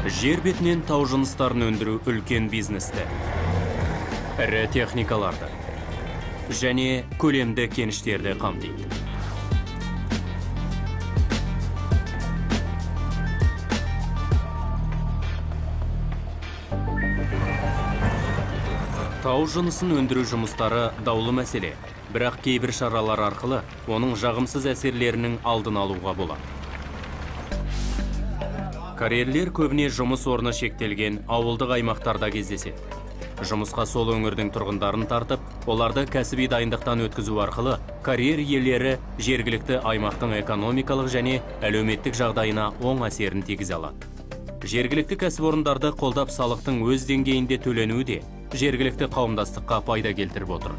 Жер бетінен тау жыныстарын өндіру үлкен бизнесті, ірі техникаларды және көлемді кеніштерді қамтиды. Тау жынысын өндіру жұмыстары даулы мәселе, бірақ кейбір шаралар арқылы оның жағымсыз әсерлерінің алдын алуға болады. Карьерлер көбіне жұмыс орны шектелген ауылдық аймақтарда кездеседі. Жұмысқа сол өңірдің тұрғындарын тартып, оларды кәсіби дайындықтан өткізу арқылы карьер иелері жергілікті аймақтың экономикалық және әлеуметтік жағдайына оң әсерін тигізе алады. Жергілікті кәсіпорындарды қолдап салықтың өз деңгейінде төленуі де жергілікті қауымдастыққа пайда келтіріп отыр.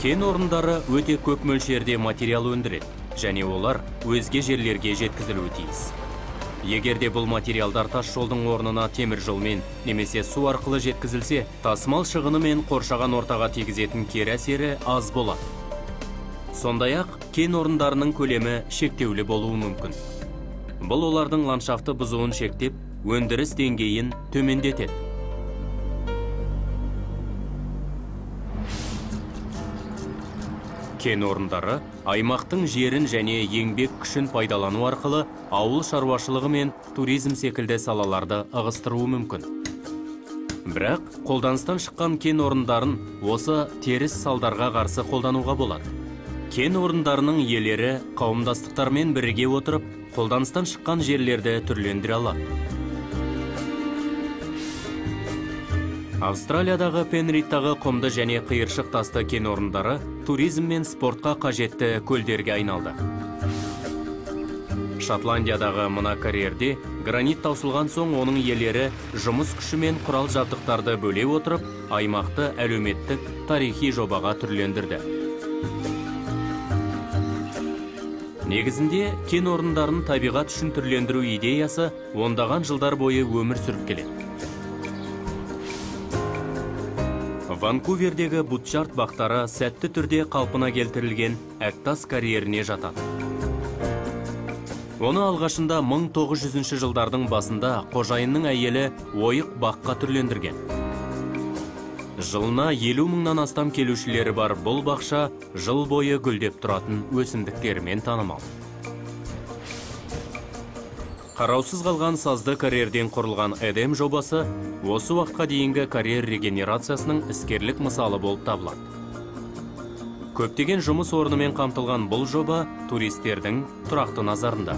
Кен орындары өте көп мөлшерде материал өндіреді, және олар өзге жерлерге жеткізілуі тиіс. Егерде бұл материалдар тас жолдың орнына темір жолмен немесе су арқылы жеткізілсе, тасымал шығыны мен қоршаған ортаға тигізетін кері әсері аз болады. Сондай-ақ, кен орындарының көлемі шектеулі болуы мүмкін. Бұл олардың ландшафты бұзуын шектеп, өндіріс деңгейін төмендетеді. Кен орындары аймақтың жерін және еңбек күшін пайдалану арқылы ауыл шаруашылығы мен туризм секілді салаларды ығыстыруы мүмкін. Бірақ қолданыстан шыққан кен орындарын осы теріс салдарға қарсы қолдануға болады. Кен орындарының иелері қауымдастықтармен бірге отырып, қолданыстан шыққан жерлерді түрлендіре алады. Австралиядағы Пенриттағы құмды және қиыршық тасты кен орындары туризм мен спортқа қажетті көлдерге айналды. Шотландиядағы мына карьерде гранит таусылған соң оның иелері жұмыс күші мен құрал жабдықтарды бөле отырып, аймақты әлеуметтік тарихи жобаға түрлендірді. Негізінде кен орындарын табиғат үшін түрлендіру идеясы ондаған жылдар бойы өмір сүріп келеді. Ванкувердегі Бутчарт бақтары сәтті түрде қалпына келтірілген әктас карьеріне жатады. Оны алғашында 1900 жылдардың басында қожайынның әйелі ойық баққа түрлендірген. Жылына 50 мыңнан астам келушілері бар бұл бақша жыл бойы гүлдеп тұратын өсімдіктермен танымал. Қараусыз қалған сазды карьерден құрылған Эдем жобасы осы уақытқа дейінгі карьер регенерациясының іскерлік мысалы болып табылады. Көптеген жұмыс орнымен қамтылған бұл жоба туристердің тұрақты назарында.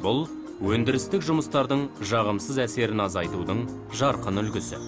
Бұл өндірістік жұмыстардың жағымсыз әсерін азайтудың жарқын үлгісі.